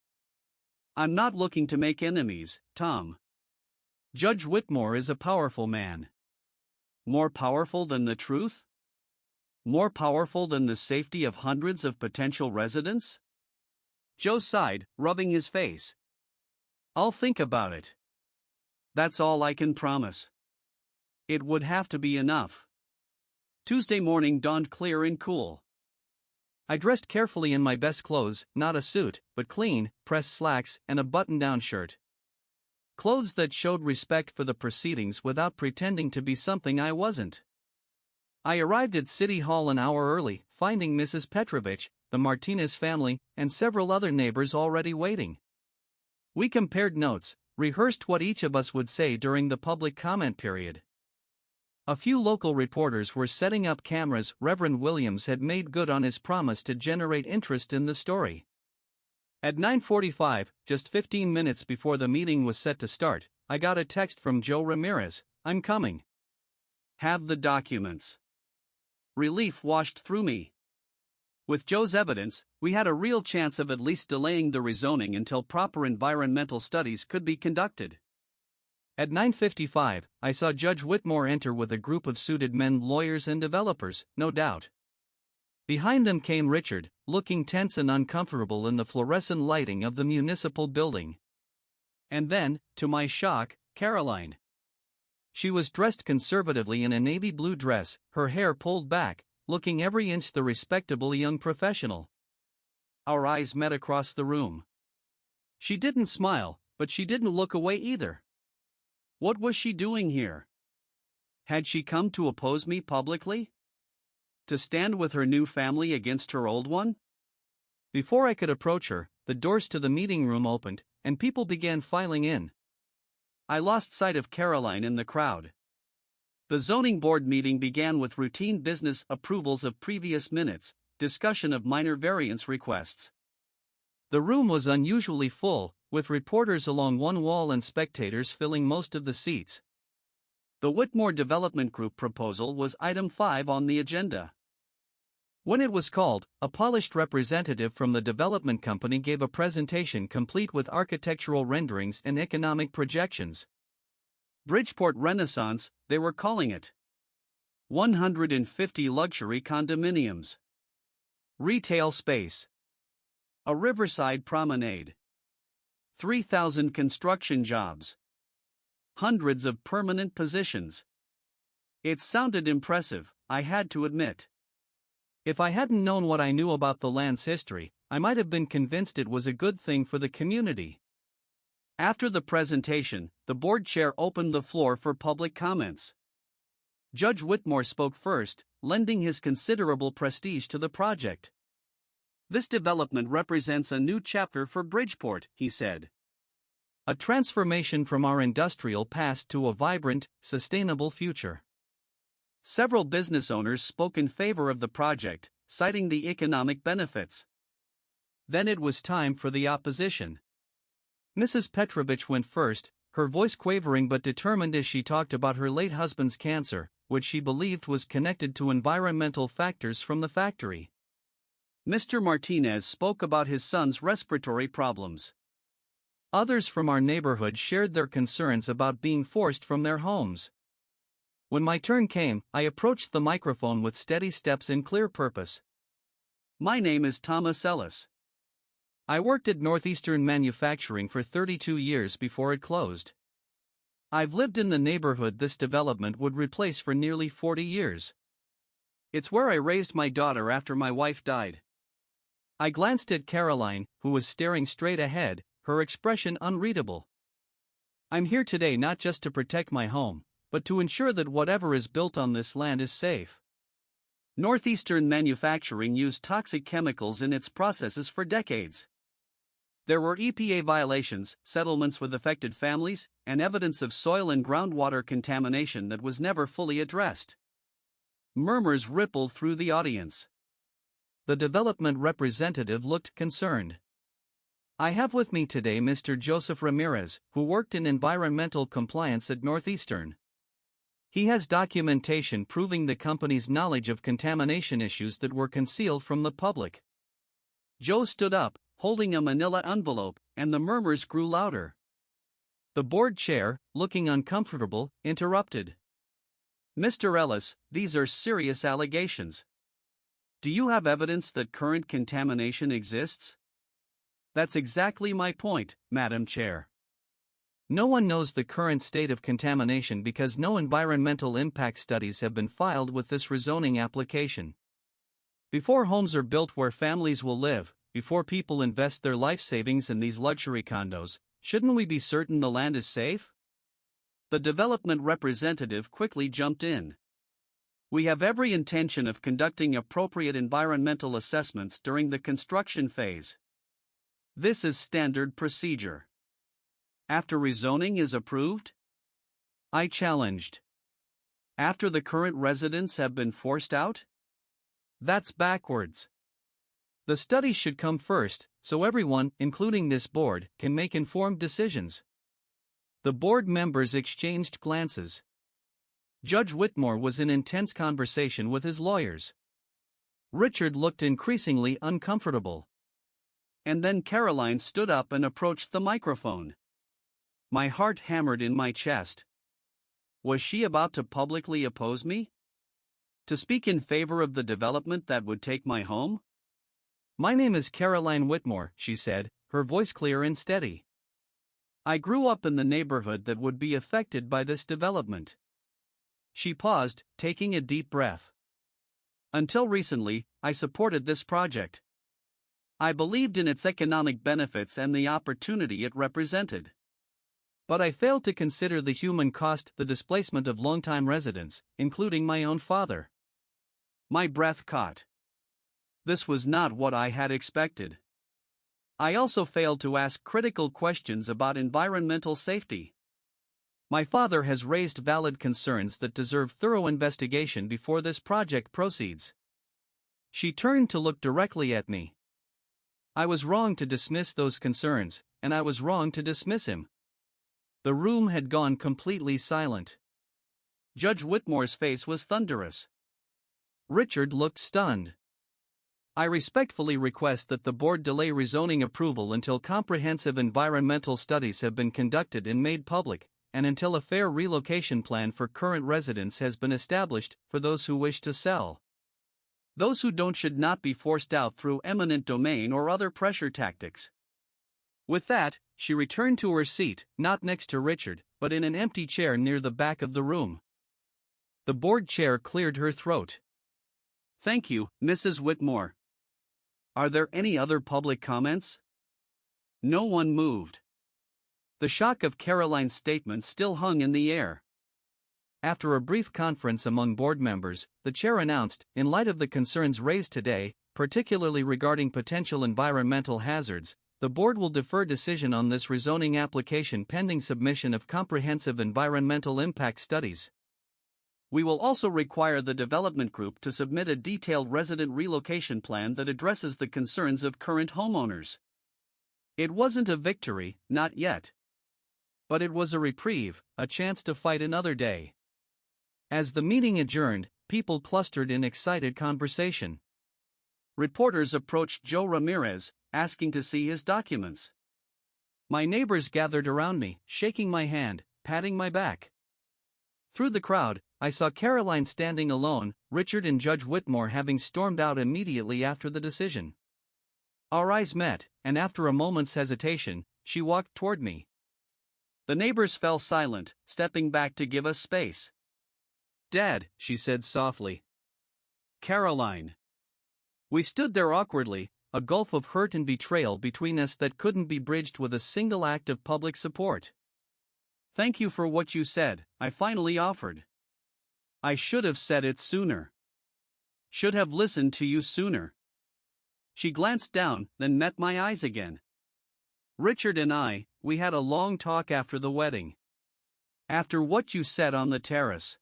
I'm not looking to make enemies, Tom. Judge Whitmore is a powerful man. More powerful than the truth? More powerful than the safety of hundreds of potential residents? Joe sighed, rubbing his face. I'll think about it. That's all I can promise. It would have to be enough. Tuesday morning dawned clear and cool. I dressed carefully in my best clothes, not a suit, but clean, pressed slacks and a button-down shirt. Clothes that showed respect for the proceedings without pretending to be something I wasn't. I arrived at City Hall an hour early, finding Mrs. Petrovich, the Martinez family, and several other neighbors already waiting. We compared notes, rehearsed what each of us would say during the public comment period. A few local reporters were setting up cameras. Reverend Williams had made good on his promise to generate interest in the story. At 9:45, just 15 minutes before the meeting was set to start, I got a text from Joe Ramirez, "I'm coming. Have the documents." Relief washed through me. With Joe's evidence, we had a real chance of at least delaying the rezoning until proper environmental studies could be conducted. At 9:55, I saw Judge Whitmore enter with a group of suited men, lawyers and developers, no doubt. Behind them came Richard, looking tense and uncomfortable in the fluorescent lighting of the municipal building. And then, to my shock, Caroline. She was dressed conservatively in a navy blue dress, her hair pulled back, looking every inch the respectable young professional. Our eyes met across the room. She didn't smile, but she didn't look away either. What was she doing here? Had she come to oppose me publicly? To stand with her new family against her old one? Before I could approach her, the doors to the meeting room opened, and people began filing in. I lost sight of Caroline in the crowd. The zoning board meeting began with routine business, approvals of previous minutes, discussion of minor variance requests. The room was unusually full, with reporters along one wall and spectators filling most of the seats. The Whitmore Development Group proposal was item 5 on the agenda. When it was called, a polished representative from the development company gave a presentation complete with architectural renderings and economic projections. Bridgeport Renaissance, they were calling it. 150 luxury condominiums. Retail space. A riverside promenade. 3,000 construction jobs. Hundreds of permanent positions. It sounded impressive, I had to admit. If I hadn't known what I knew about the land's history, I might have been convinced it was a good thing for the community. After the presentation, the board chair opened the floor for public comments. Judge Whitmore spoke first, lending his considerable prestige to the project. This development represents a new chapter for Bridgeport, he said. A transformation from our industrial past to a vibrant, sustainable future. Several business owners spoke in favor of the project, citing the economic benefits. Then it was time for the opposition. Mrs. Petrovich went first, her voice quavering but determined as she talked about her late husband's cancer, which she believed was connected to environmental factors from the factory. Mr. Martinez spoke about his son's respiratory problems. Others from our neighborhood shared their concerns about being forced from their homes. When my turn came, I approached the microphone with steady steps and clear purpose. My name is Thomas Ellis. I worked at Northeastern Manufacturing for 32 years before it closed. I've lived in the neighborhood this development would replace for nearly 40 years. It's where I raised my daughter after my wife died. I glanced at Caroline, who was staring straight ahead, her expression unreadable. I'm here today not just to protect my home, but to ensure that whatever is built on this land is safe. Northeastern Manufacturing used toxic chemicals in its processes for decades. There were EPA violations, settlements with affected families, and evidence of soil and groundwater contamination that was never fully addressed. Murmurs rippled through the audience. The development representative looked concerned. I have with me today Mr. Joseph Ramirez, who worked in environmental compliance at Northeastern. He has documentation proving the company's knowledge of contamination issues that were concealed from the public. Joe stood up, holding a manila envelope, and the murmurs grew louder. The board chair, looking uncomfortable, interrupted. Mr. Ellis, these are serious allegations. Do you have evidence that current contamination exists? That's exactly my point, Madam Chair. No one knows the current state of contamination because no environmental impact studies have been filed with this rezoning application. Before homes are built where families will live, before people invest their life savings in these luxury condos, shouldn't we be certain the land is safe? The development representative quickly jumped in. We have every intention of conducting appropriate environmental assessments during the construction phase. This is standard procedure. After rezoning is approved? I challenged. After the current residents have been forced out? That's backwards. The study should come first, so everyone, including this board, can make informed decisions. The board members exchanged glances. Judge Whitmore was in intense conversation with his lawyers. Richard looked increasingly uncomfortable. And then Caroline stood up and approached the microphone. My heart hammered in my chest. Was she about to publicly oppose me? To speak in favor of the development that would take my home? My name is Caroline Whitmore, she said, her voice clear and steady. I grew up in the neighborhood that would be affected by this development. She paused, taking a deep breath. Until recently, I supported this project. I believed in its economic benefits and the opportunity it represented. But I failed to consider the human cost, the displacement of longtime residents, including my own father. My breath caught. This was not what I had expected. I also failed to ask critical questions about environmental safety. My father has raised valid concerns that deserve thorough investigation before this project proceeds. She turned to look directly at me. I was wrong to dismiss those concerns, and I was wrong to dismiss him. The room had gone completely silent. Judge Whitmore's face was thunderous. Richard looked stunned. I respectfully request that the board delay rezoning approval until comprehensive environmental studies have been conducted and made public, and until a fair relocation plan for current residents has been established for those who wish to sell. Those who don't should not be forced out through eminent domain or other pressure tactics. With that, she returned to her seat, not next to Richard, but in an empty chair near the back of the room. The board chair cleared her throat. Thank you, Mrs. Whitmore. Are there any other public comments? No one moved. The shock of Caroline's statement still hung in the air. After a brief conference among board members, the chair announced, in light of the concerns raised today, particularly regarding potential environmental hazards, the board will defer decision on this rezoning application pending submission of comprehensive environmental impact studies. We will also require the development group to submit a detailed resident relocation plan that addresses the concerns of current homeowners. It wasn't a victory, not yet. But it was a reprieve, a chance to fight another day. As the meeting adjourned, people clustered in excited conversation. Reporters approached Joe Ramirez, asking to see his documents. My neighbors gathered around me, shaking my hand, patting my back. Through the crowd, I saw Caroline standing alone, Richard and Judge Whitmore having stormed out immediately after the decision. Our eyes met, and after a moment's hesitation, she walked toward me. The neighbors fell silent, stepping back to give us space. "Dad," she said softly. "Caroline." We stood there awkwardly, a gulf of hurt and betrayal between us that couldn't be bridged with a single act of public support. "Thank you for what you said," I finally offered. "I should have said it sooner. Should have listened to you sooner." She glanced down, then met my eyes again. "Richard and we had a long talk after the wedding. After what you said on the terrace."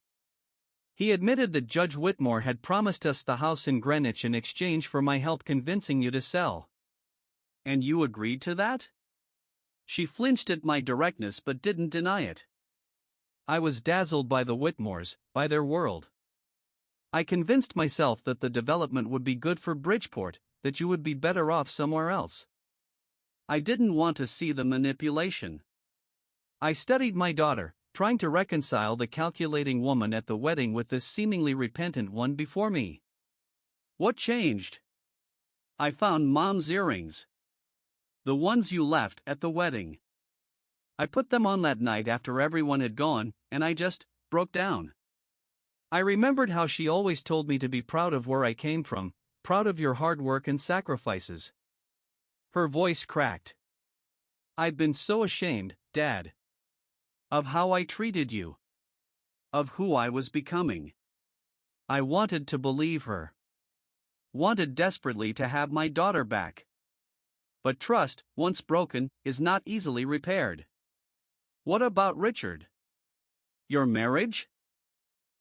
He admitted that Judge Whitmore had promised us the house in Greenwich in exchange for my help convincing you to sell. "And you agreed to that?" She flinched at my directness but didn't deny it. I was dazzled by the Whitmores, by their world. I convinced myself that the development would be good for Bridgeport, that you would be better off somewhere else. I didn't want to see the manipulation. I studied my daughter, trying to reconcile the calculating woman at the wedding with this seemingly repentant one before me. "What changed?" "I found Mom's earrings. The ones you left at the wedding. I put them on that night after everyone had gone, and I just broke down. I remembered how she always told me to be proud of where I came from, proud of your hard work and sacrifices." Her voice cracked. "I'd been so ashamed, Dad. Of how I treated you. Of who I was becoming." I wanted to believe her. Wanted desperately to have my daughter back. But trust, once broken, is not easily repaired. "What about Richard? Your marriage?"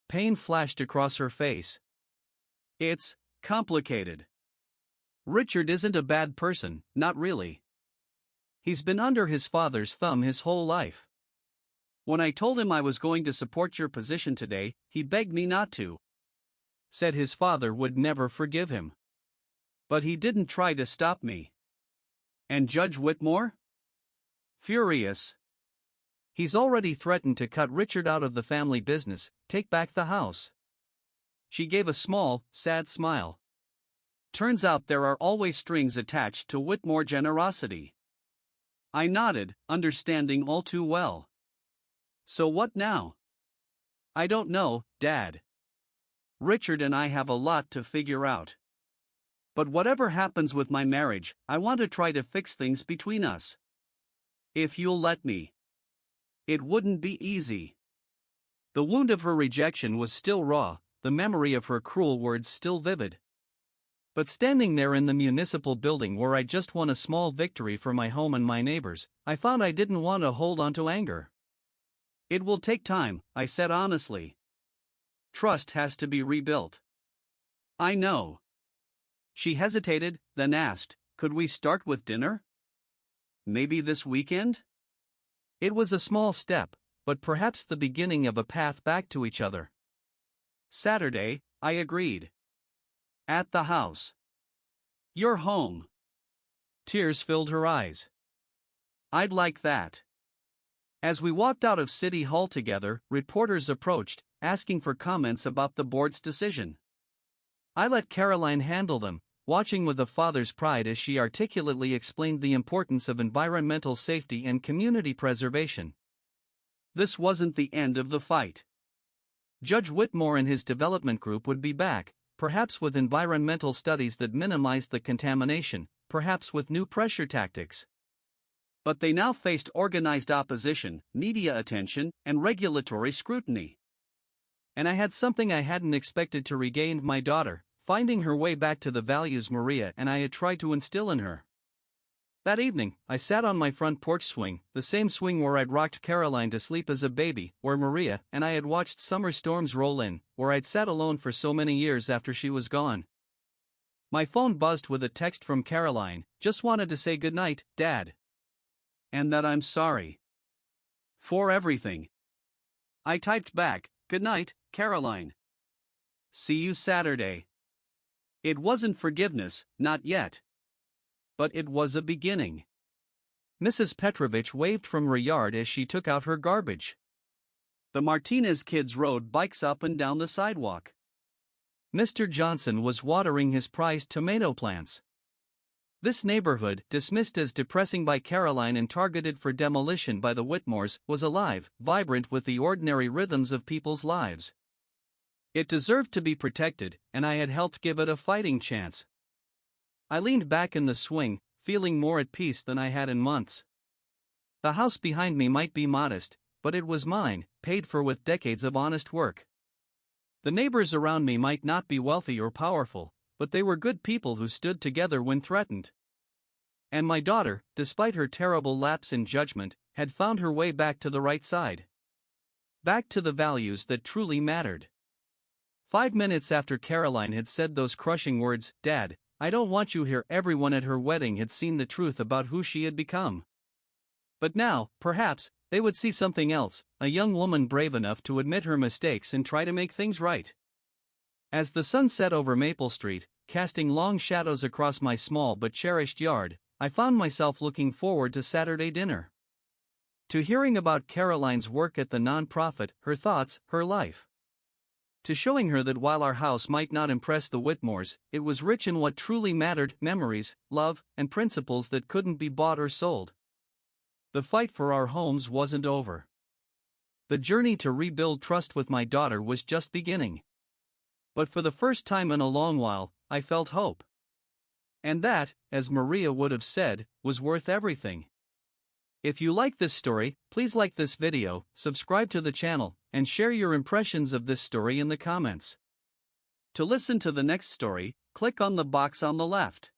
Pain flashed across her face. "It's complicated. Richard isn't a bad person, not really. He's been under his father's thumb his whole life. When I told him I was going to support your position today, he begged me not to. Said his father would never forgive him. But he didn't try to stop me." "And Judge Whitmore?" "Furious. He's already threatened to cut Richard out of the family business, take back the house." She gave a small, sad smile. "Turns out there are always strings attached to Whitmore generosity." I nodded, understanding all too well. "So what now?" "I don't know, Dad. Richard and I have a lot to figure out. But whatever happens with my marriage, I want to try to fix things between us. If you'll let me. It wouldn't be easy." The wound of her rejection was still raw, the memory of her cruel words still vivid. But standing there in the municipal building where I just won a small victory for my home and my neighbors, I found I didn't want to hold on to anger. "It will take time," I said honestly. "Trust has to be rebuilt." "I know." She hesitated, then asked, "Could we start with dinner? Maybe this weekend?" It was a small step, but perhaps the beginning of a path back to each other. "Saturday," I agreed. "At the house. Your home." Tears filled her eyes. "I'd like that." As we walked out of City Hall together, reporters approached, asking for comments about the board's decision. I let Caroline handle them, watching with a father's pride as she articulately explained the importance of environmental safety and community preservation. This wasn't the end of the fight. Judge Whitmore and his development group would be back, perhaps with environmental studies that minimized the contamination, perhaps with new pressure tactics. But they now faced organized opposition, media attention, and regulatory scrutiny. And I had something I hadn't expected to regain: my daughter, finding her way back to the values Maria and I had tried to instill in her. That evening, I sat on my front porch swing, the same swing where I'd rocked Caroline to sleep as a baby, where Maria and I had watched summer storms roll in, where I'd sat alone for so many years after she was gone. My phone buzzed with a text from Caroline. Just wanted to say goodnight, Dad. And that I'm sorry for everything. I typed back, good night, Caroline. See you Saturday. It wasn't forgiveness, not yet. But it was a beginning. Mrs. Petrovich waved from her yard as she took out her garbage. The Martinez kids rode bikes up and down the sidewalk. Mr. Johnson was watering his prized tomato plants. This neighborhood, dismissed as depressing by Caroline and targeted for demolition by the Whitmores, was alive, vibrant with the ordinary rhythms of people's lives. It deserved to be protected, and I had helped give it a fighting chance. I leaned back in the swing, feeling more at peace than I had in months. The house behind me might be modest, but it was mine, paid for with decades of honest work. The neighbors around me might not be wealthy or powerful, but they were good people who stood together when threatened. And my daughter, despite her terrible lapse in judgment, had found her way back to the right side. Back to the values that truly mattered. 5 minutes after Caroline had said those crushing words, Dad, I don't want you here, everyone at her wedding had seen the truth about who she had become. But now, perhaps, they would see something else, a young woman brave enough to admit her mistakes and try to make things right. As the sun set over Maple Street, casting long shadows across my small but cherished yard, I found myself looking forward to Saturday dinner. To hearing about Caroline's work at the nonprofit, her thoughts, her life. To showing her that while our house might not impress the Whitmores, it was rich in what truly mattered, memories, love, and principles that couldn't be bought or sold. The fight for our homes wasn't over. The journey to rebuild trust with my daughter was just beginning. But for the first time in a long while, I felt hope. And that, as Maria would have said, was worth everything. If you like this story, please like this video, subscribe to the channel, and share your impressions of this story in the comments. To listen to the next story, click on the box on the left.